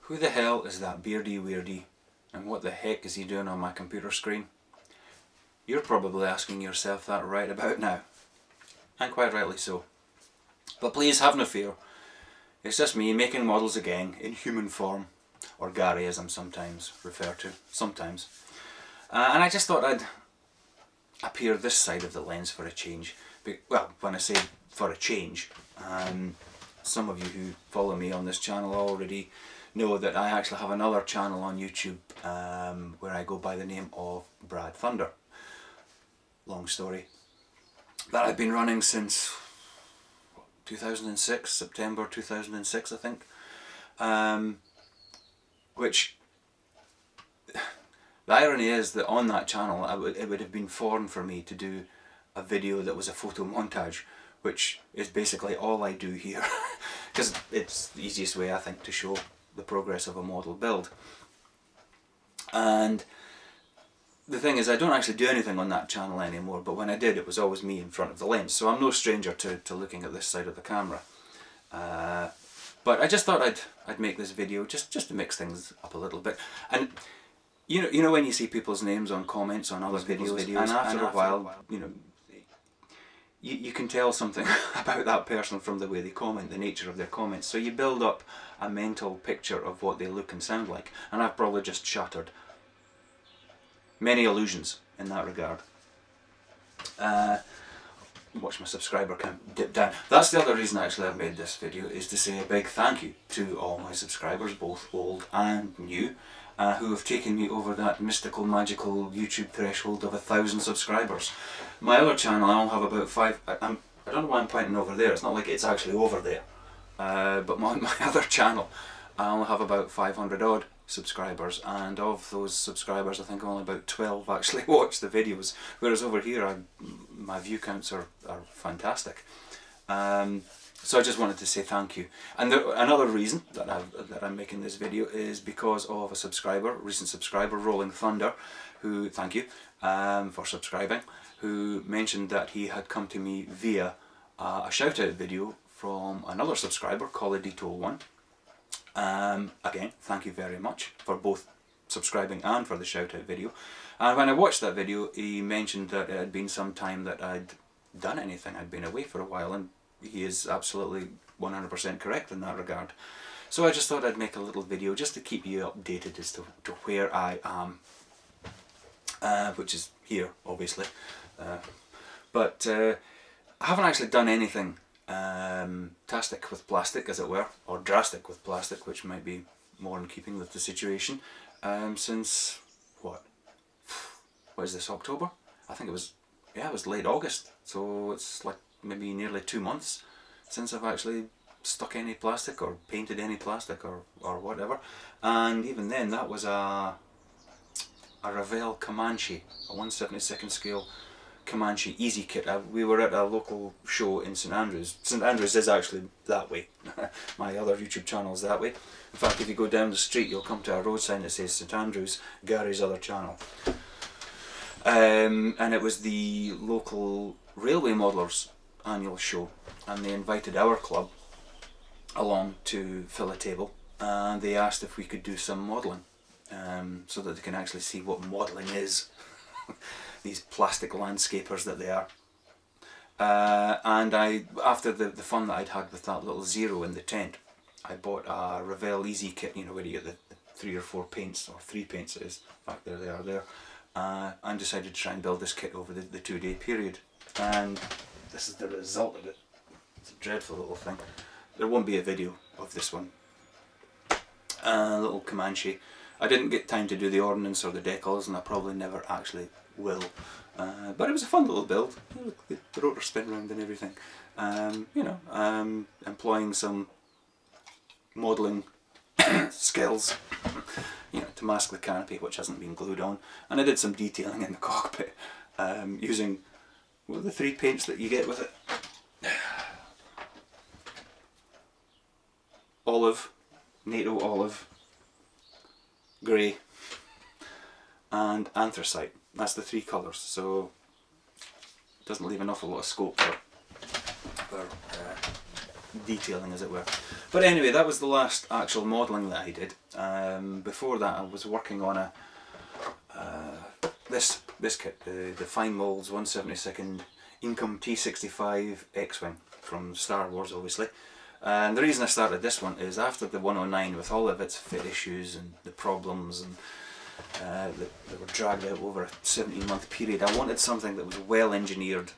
Who the hell is that beardy weirdie, and what the heck is he doing on my computer screen? You're probably asking yourself that right about now, and quite rightly so. But please have no fear, it's just me making models again in human form, or Gary as I'm sometimes referred to, sometimes. And I just thought I'd appear this side of the lens for a change. Well, when I say for a change, some of you who follow me on this channel already know that I actually have another channel on YouTube where I go by the name of Brad Thunder. Long story. That I've been running since 2006, September 2006 I think. Which, the irony is that on that channel it would have been foreign for me to do a video that was a photo montage, which is basically all I do here, because it's the easiest way I think to show the progress of a model build. And the thing is, I don't actually do anything on that channel anymore, but when I did, it was always me in front of the lens, so I'm no stranger to looking at this side of the camera. But I just thought I'd make this video just to mix things up a little bit. And you know when you see people's names on comments on other videos, and after a while, you know, you can tell something about that person from the way they comment, the nature of their comments. So you build up a mental picture of what they look and sound like, and I've probably just shattered many illusions in that regard. Watch my subscriber count dip down. That's the other reason actually I've made this video, is to say a big thank you to all my subscribers, both old and new, who have taken me over that mystical, magical YouTube threshold of 1,000 subscribers. My other channel, I'll have about I don't know why I'm pointing over there, it's not like it's actually over there, but my other channel, I'll have about 500 odd subscribers, and of those subscribers I think only about 12 actually watch the videos, whereas over here my view counts are fantastic. So I just wanted to say thank you. And another reason that I'm making this video is because of a subscriber, recent subscriber, Rolling Thunder, who, thank you for subscribing, who mentioned that he had come to me via a shout out video from another subscriber, Colladito1. Again, thank you very much for both subscribing and for the shout out video. And when I watched that video, he mentioned that it had been some time that I'd done anything, I'd been away for a while, and he is absolutely 100% correct in that regard. So I just thought I'd make a little video just to keep you updated as to where I am, which is here obviously, but I haven't actually done anything tastic with plastic, as it were, or drastic with plastic, which might be more in keeping with the situation, since what is this, October? I think it was, yeah, it was late August, so it's like maybe nearly 2 months since I've actually stuck any plastic or painted any plastic or whatever. And even then, that was a Revell Comanche, a 1/72 scale Comanche easy kit. We were at a local show in St Andrews. St Andrews is actually that way. My other YouTube channel is that way. In fact, if you go down the street, you'll come to a road sign that says St Andrews, Gary's other channel. And it was the local railway modelers annual show, and they invited our club along to fill a table, and they asked if we could do some modelling, so that they can actually see what modelling is. These plastic landscapers that they are. And after the fun that I'd had with that little zero in the tent, I bought a Revell Easy kit, you know, where you get the 3 or 4 paints, or 3 paints it is, in fact there they are there, and decided to try and build this kit over the 2-day period. And this is the result of it. It's a dreadful little thing. There won't be a video of this one. Little Comanche. I didn't get time to do the ordnance or the decals, and I probably never actually will. But it was a fun little build. The rotor spin round and everything. You know, employing some modelling skills, you know, to mask the canopy, which hasn't been glued on. And I did some detailing in the cockpit, using the 3 paints that you get with it. Olive, NATO olive, grey, and anthracite. That's the 3 colours, so it doesn't leave an awful lot of scope for detailing, as it were. But anyway, that was the last actual modelling that I did. Before that, I was working on a this kit, the Fine Molds 1/72 Income T65 X-Wing from Star Wars, obviously. And the reason I started this one is after the 109, with all of its fit issues and the problems and that were dragged out over a 17-month period, I wanted something that was well engineered,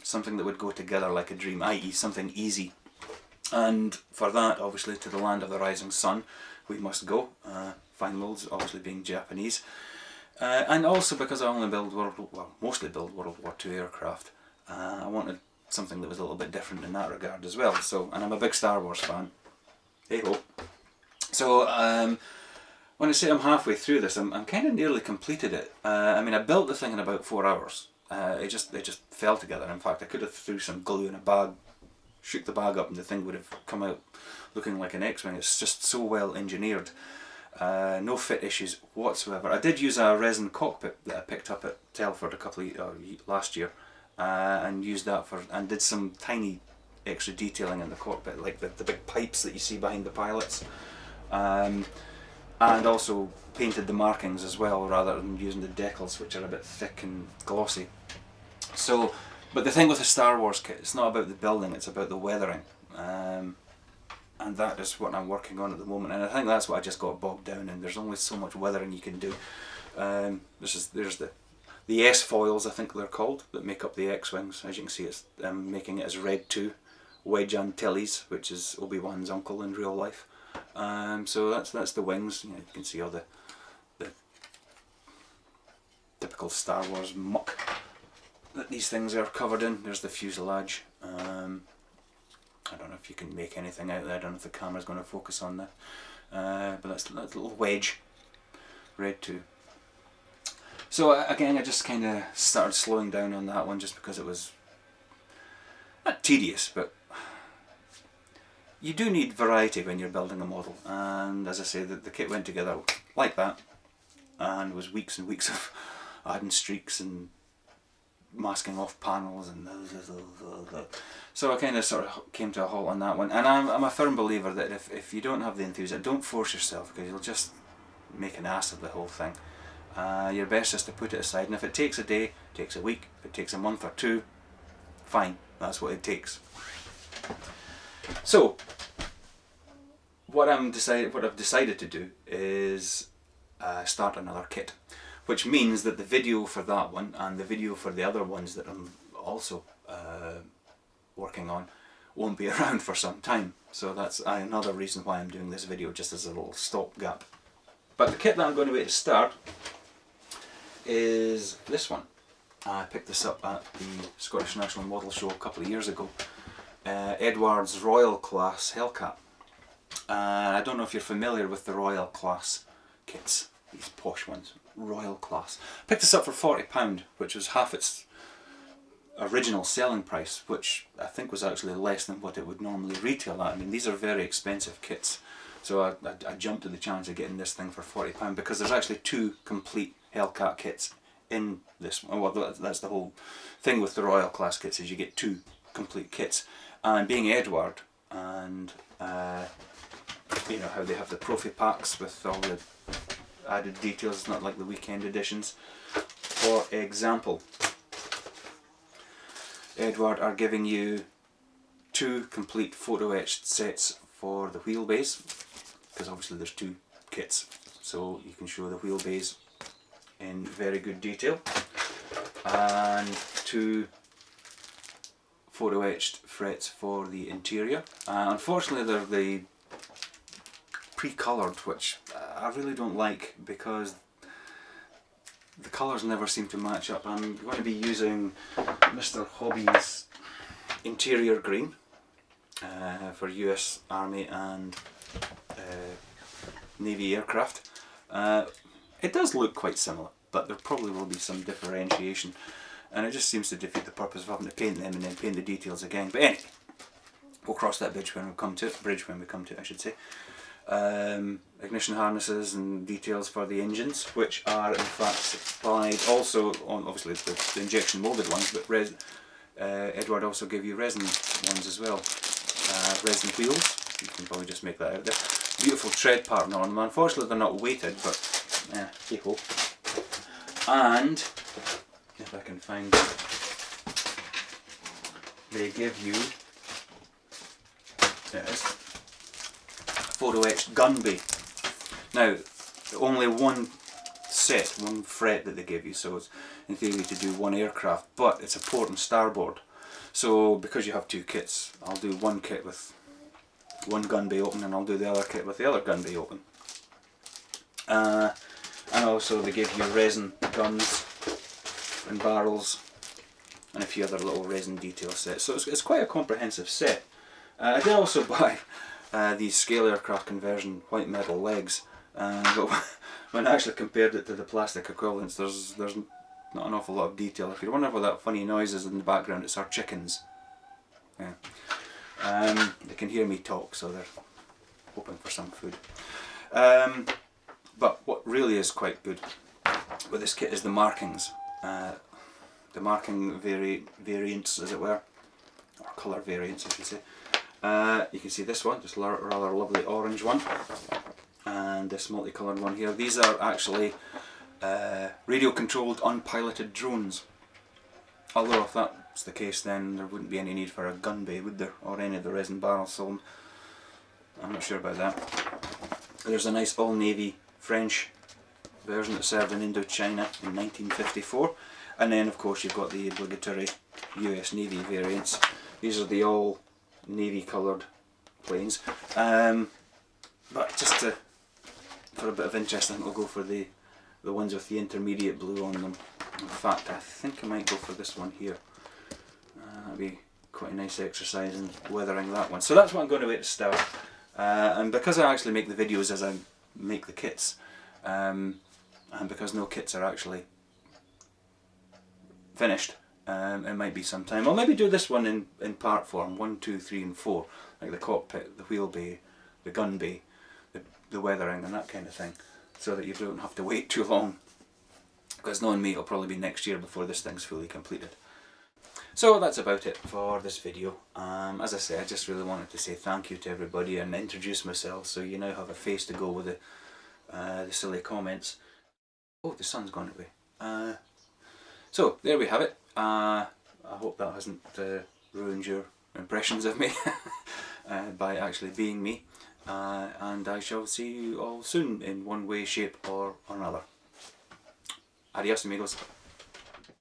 something that would go together like a dream, i.e. something easy. And for that, obviously, to the land of the rising sun we must go. Fine Molds obviously being Japanese. And also because I only build mostly build World War II aircraft, I wanted something that was a little bit different in that regard as well. So, and I'm a big Star Wars fan. Hey ho. So when I say I'm halfway through this, I'm kind of nearly completed it. I mean, I built the thing in about 4 hours. It just fell together. In fact, I could have threw some glue in a bag, shook the bag up, and the thing would have come out looking like an X-Wing. It's just so well engineered. No fit issues whatsoever. I did use a resin cockpit that I picked up at Telford last year, and used that and did some tiny extra detailing in the cockpit, like the big pipes that you see behind the pilots, and also painted the markings as well, rather than using the decals, which are a bit thick and glossy. So, but the thing with the Star Wars kit, it's not about the building, it's about the weathering. And that is what I'm working on at the moment, and I think that's what I just got bogged down in. There's only so much weathering you can do. There's the S-foils, I think they're called, that make up the X-Wings. As you can see, it's making it as Red 2, Wedge Antilles, which is Obi-Wan's uncle in real life. So that's the wings. You can see all the typical Star Wars muck that these things are covered in. There's the fuselage. I don't know if you can make anything out there. I don't know if the camera's going to focus on that. But that's a little wedge, Red 2. So again, I just kind of started slowing down on that one just because it was not tedious, but you do need variety when you're building a model. And as I say, the kit went together like that, and it was weeks and weeks of adding streaks and masking off panels and so I kind of sort of came to a halt on that one. And I'm a firm believer that if you don't have the enthusiasm, don't force yourself, because you'll just make an ass of the whole thing. Your best is to put it aside, and if it takes a day, takes a week, if it takes a month or two, fine, that's what it takes. So what I've decided to do is start another kit, which means that the video for that one and the video for the other ones that I'm also working on won't be around for some time. So that's another reason why I'm doing this video, just as a little stopgap. But the kit that I'm going to start is this one. I picked this up at the Scottish National Model Show a couple of years ago. Edward's Royal Class Hellcat. I don't know if you're familiar with the Royal Class kits, these posh ones. Royal Class. Picked this up for £40, which was half its original selling price, which I think was actually less than what it would normally retail at. I mean, these are very expensive kits, so I jumped at the chance of getting this thing for £40 because there's actually 2 complete Hellcat kits in this one. Well, that's the whole thing with the Royal Class kits, is you get 2 complete kits. And being Edward, and you know how they have the Profi packs with all the added details, it's not like the weekend editions. For example, Edward are giving you 2 complete photo etched sets for the wheelbase, because obviously there's 2 kits, so you can show the wheelbase in very good detail, and 2 photo etched frets for the interior. Unfortunately they're the pre-coloured, which I really don't like because the colours never seem to match up. I'm going to be using Mr. Hobby's interior green for US Army and Navy aircraft. It does look quite similar, but there probably will be some differentiation, and it just seems to defeat the purpose of having to paint them and then paint the details again. But anyway, we'll cross that bridge when we come to it, I should say. Ignition harnesses and details for the engines, which are in fact supplied also on, obviously the injection molded ones, but Edward also give you resin ones as well. resin wheels. You can probably just make that out there. Beautiful tread pattern on them. Unfortunately they're not weighted, but hey ho. And if I can find it, they give you, there it is, photo etched gun bay. Now, only one set, one fret that they give you, so it's in theory to do one aircraft, but it's a port and starboard. So because you have two kits, I'll do one kit with one gun bay open, and I'll do the other kit with the other gun bay open. And also they give you resin guns and barrels and a few other little resin detail sets. So it's quite a comprehensive set. I did also buy these scale aircraft conversion white metal legs, but when I actually compared it to the plastic equivalents, there's not an awful lot of detail. If you're wondering what that funny noise is in the background, it's our chickens. Yeah. They can hear me talk, so they're hoping for some food. But what really is quite good with this kit is the markings. The marking variants, as it were, or colour variants I should say. You can see this one, just a rather lovely orange one, and this multicoloured one here. These are actually radio controlled unpiloted drones. Although if that's the case, then there wouldn't be any need for a gun bay, would there, or any of the resin barrels, so I'm not sure about that. There's a nice all navy French version that served in Indochina in 1954, and then of course you've got the obligatory US Navy variants. These are the all navy coloured planes, but just for a bit of interest, I think we'll go for the ones with the intermediate blue on them. In fact, I think I might go for this one here. That'd be quite a nice exercise in weathering that one. So that's what I'm going to wear to start. And because I actually make the videos as I make the kits, and because no kits are actually finished, it might be some time. I'll maybe do this one in part form, 1, 2, 3 and 4, like the cockpit, the wheel bay, the gun bay, the weathering and that kind of thing, so that you don't have to wait too long, because knowing me, it'll probably be next year before this thing's fully completed. So that's about it for this video. As I say, I just really wanted to say thank you to everybody and introduce myself, so you now have a face to go with the silly comments. Oh, the sun's gone away. So there we have it. I hope that hasn't ruined your impressions of me by actually being me. And I shall see you all soon in one way, shape or another. Adios amigos.